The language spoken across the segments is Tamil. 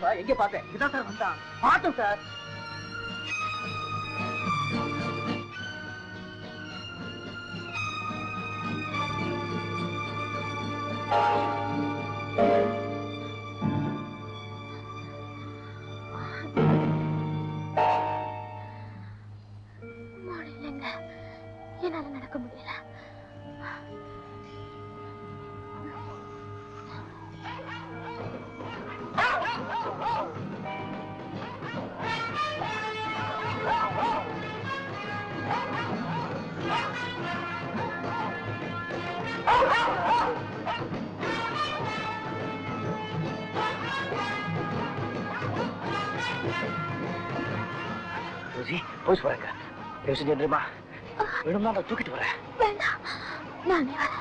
சார், எங்க பார்த்தேன்? இதான் சார் வந்தான். பார்த்தோம் சார். முடியலங்க, என்னால நடக்க முடியல. ரோசி, போய் சொல்லுங்க. யோசி தெரியுமா? வேணும்னா நான் தூக்கிட்டு வரேன். வேண்டாம், நானே வரேன்.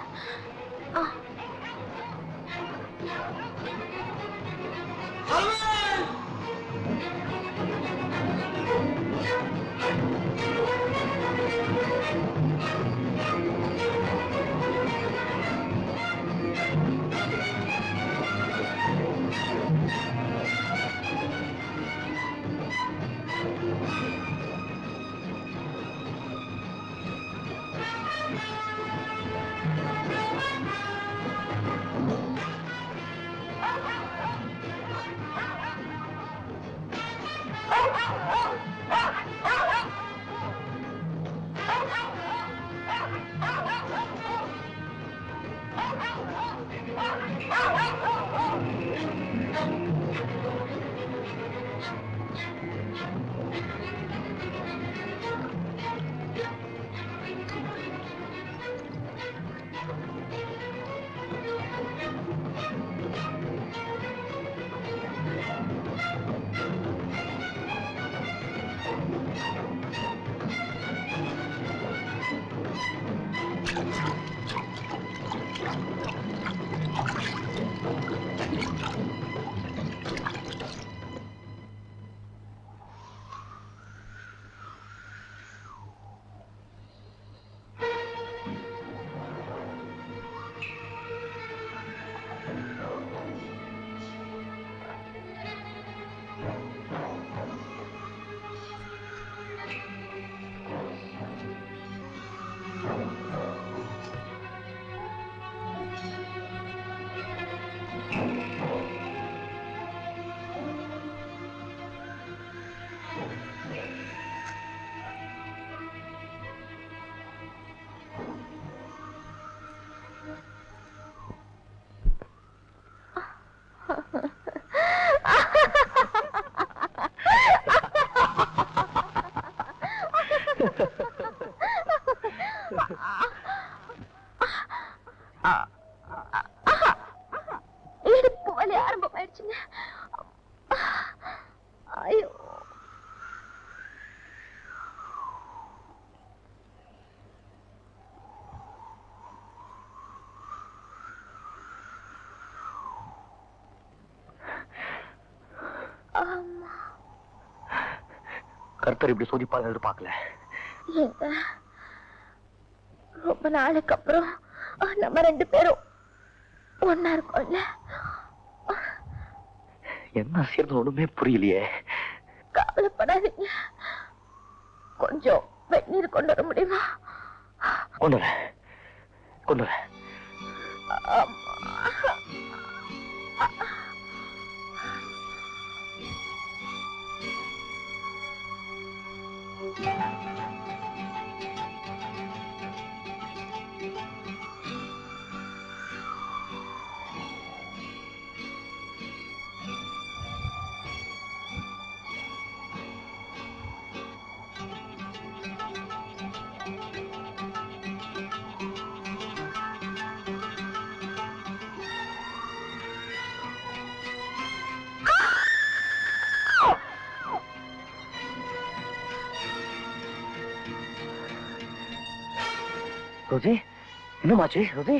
இடுப்பு வலி ஆரம்பமாயிடுச்சுங்க. ஐயோ, கர்த்தர் இப்படி சோதிப்பாங்க எதிர்பார்க்கல. ரொம்ப நாளுக்கு அப்புறம் நம்ம ரெண்டு பேரும் ஒன்னா இருக்கோம்ல. என்ன சேர்ந்து ஒண்ணுமே புரியலையே. கவலைப்படாதீங்க, கொஞ்சம் வெந்நீர் கொண்டு வர முடியுமா? கொண்டு வர கொண்டு வர. ரோசி, என்னமாச்சு ரோசி?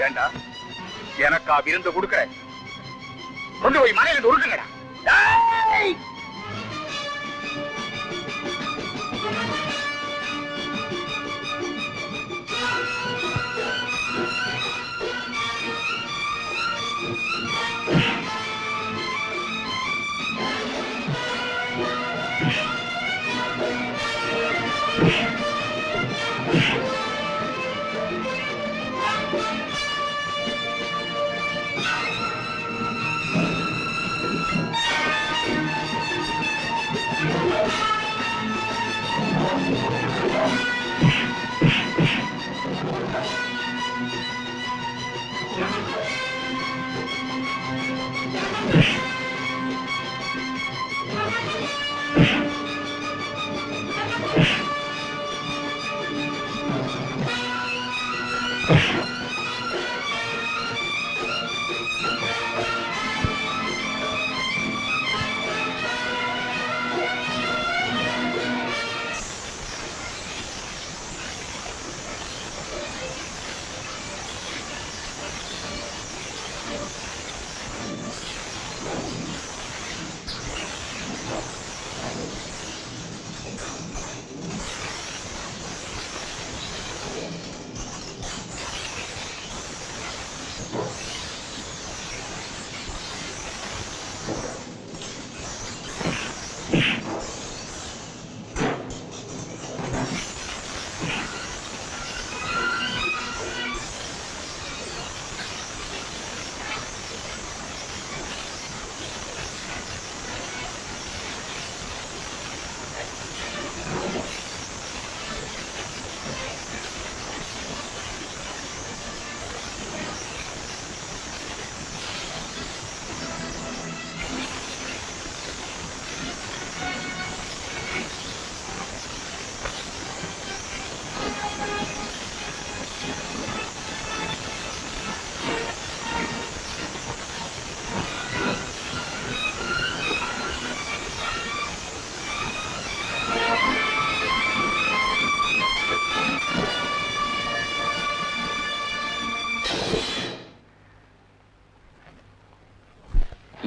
ஏண்டா எனக்கா விருந்து கொடுக்க கொண்டு போய் மனையில உருட்டுங்கடா.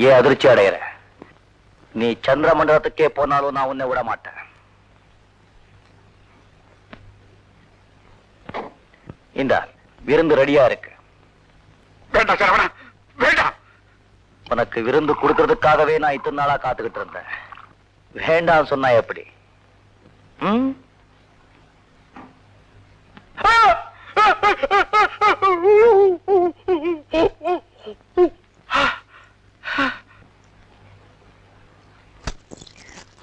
ஏன் அதிர்ச்சி அடைகிற? நீ சந்திர மண்டலத்துக்கே போனாலும் நான் உன்னை விட மாட்டேன். இந்த விருந்து ரெடியா இருக்கு. வேண்டாம் சரவணா, வேண்டாம். உனக்கு விருந்து கொடுக்கறதுக்காகவே நான் இத்தனை நாளா காத்துக்கிட்டு இருந்தேன். வேண்டாம் சொன்னா எப்படி?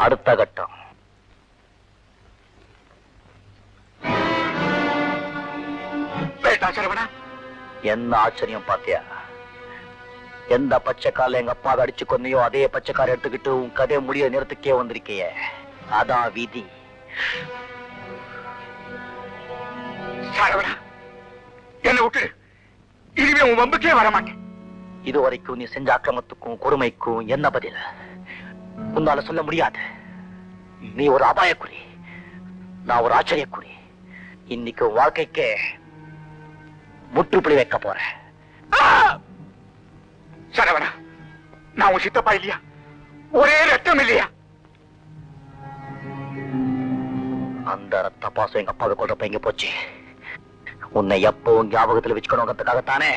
அடுத்த கட்டம். வேண்டாம் சரவணா. என்ன ஆச்சரியம் பாத்தியா? எந்த பச்சைக்கால எங்க அப்பா அடிச்சு கொன்னையோ அதே பச்சைக்கார எடுத்துக்கிட்டு உன் கதை முடிய நேரத்துக்கே வந்திருக்கிய. அதான் விதி. சரவணா, என்ன விட்டு இனிமே உன் வம்புக்கே வரமாட்டேன். இதுவரைக்கும் நீ செஞ்ச அக்கிரமத்துக்கும் கொடுமைக்கும் என்ன பதில்? உன்னால சொல்ல முடியாது. நீ ஒரு அபாயக்குறி, நான் ஒரு ஆச்சரியக்குறி. இன்னைக்கு வாழ்க்கைக்கே முற்றுப்புள்ளி வைக்க போறேன். சரவணா, நான் உன் சித்தப்பா இல்லையா? ஒரே ரத்தம் இல்லையா? அந்த ரத்த பாசம் எங்க அப்பாவை கொள்றப்ப எங்க போச்சு? உன்னை எப்பவும் ஞாபகத்துல வச்சுக்கணுங்கிறதுக்காகத்தானே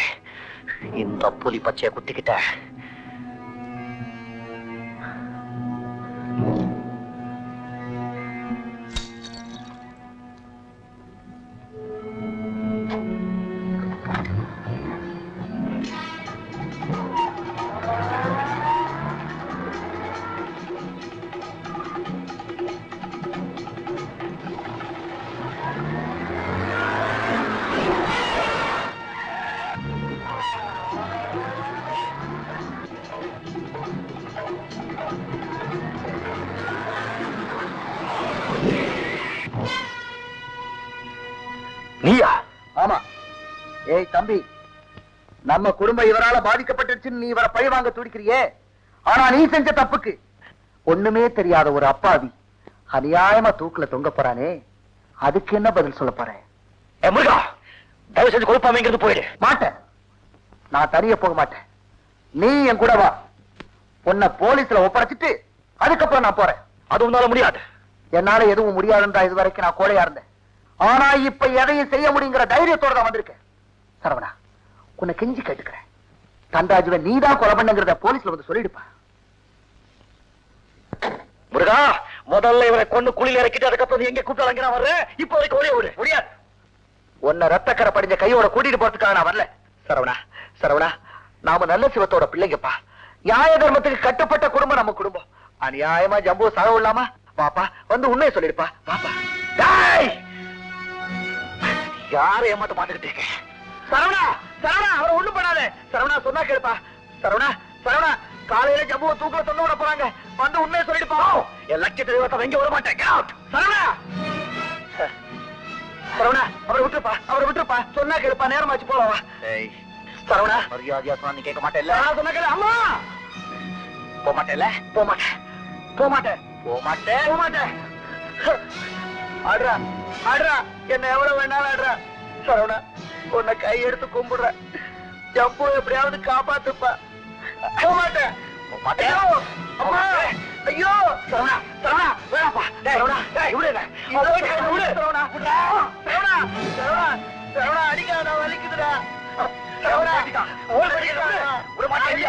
இந்த புலி பச்சையை குத்திக்கிட்ட. ஆமா. ஏய் தம்பி, நம்ம குடும்பம் இவரால பாதிக்கப்பட்டுருச்சுன்னு நீ இவரை பழி வாங்க துடிக்கிறியே, ஆனா நீ செஞ்ச தப்புக்கு ஒண்ணுமே தெரியாத ஒரு அப்பாவி அநியாயமா தூக்குல தொங்க போறானே, அதுக்கு என்ன பதில் சொல்ல போறேன்? முருகா, தயவு செஞ்சு கொடுப்பாமங்கிறது போயிடு. மாட்டேன், நான் தனியே போக மாட்டேன். நீ என் கூட வா. உன்னை போலீஸ்ல ஒப்படைச்சிட்டு அதுக்கப்புறம் நான் போறேன். அது உன்னால முடியாது. என்னால எதுவும் முடியாதுன்றா இது வரைக்கும் நான் கோழையா இருந்தேன். ஆனா இப்ப எதையும் செய்ய முடியுங்கிற தைரியத்தோட தான் வந்திருக்கேன். சரவணா, உன்னை கெஞ்சி கேட்டுக்கிறேன், தண்டாஜுவை நீதான் கொலை பண்ணுங்கிறத போலீஸ்ல வந்து சொல்லிடுப்பா. முருகா, முதல்ல இவரை கொண்டு குழியில இறக்கிட்டு அதுக்கப்புறம் எங்க கூப்பிட்டு நான் வர்றேன். இப்ப வரைக்கும் ஒரே ஒரு முடியாது. உன்னை ரத்தக்கரை படிஞ்ச கையோட கூட்டிட்டு போறதுக்காக நான் வரல. சரவணா, சரவணா, நாம நல்ல சிவத்தோட பிள்ளைங்கப்பா. நியாய தர்மத்துக்கு கட்டுப்பட்ட குடும்பம் நம்ம குடும்பம். அநியாயமா ஜம்பு சாக விடலாமா? பாப்பா வந்து உண்மையை சொல்லிடுப்பா. பாப்பா, யாரை ஏமாத்த பாத்துக்கிட்டு இருக்க? சரவணா, சரவணா, அவரை ஒண்ணும் பண்ணாத. சரவணா சொன்னா கேளுப்பா. சரவணா, சரவணா, காலையில ஜம்புவை தூக்குல தொங்க விட போறாங்க. வந்து உண்மையை சொல்லிடுப்பா. என் லட்சத்தை தெய்வத்தை எங்க விட மாட்டேன். சரவணா, சரவணா, அவரை விட்டுருப்பா, அவரை விட்டுருப்பா. சொன்னா கேளுப்பா, நேரமாச்சு போவா. சரவணா, மரியாதையா சொன்னா நீ கேட்க மாட்டேல்ல? சொன்னா கேளு. அம்மா, போக மாட்டேல்ல? போக மாட்டேன், போக மாட்டேன், போக மாட்டேன், போக மாட்டேன். ஆடுறா, ஆடுறா, என்ன எவ்வளவு வேணாலும் ஆடுறா. சரவணா, உன்னை கை எடுத்து கும்பிடுற. ஜம்பு எப்படியாவது காப்பாத்துப்பா. போக மாட்டேன், போக மாட்டேன். அம்மா, ஐயோ, சரவணா, சரவணா, வேணாப்பா. சரவணா, விடு, விடு. சரவணா, சரவணா, சரவணா, சரவணா, அடிக்காத, வலிக்குதுடா. சரவணா, விட மாட்டேன்.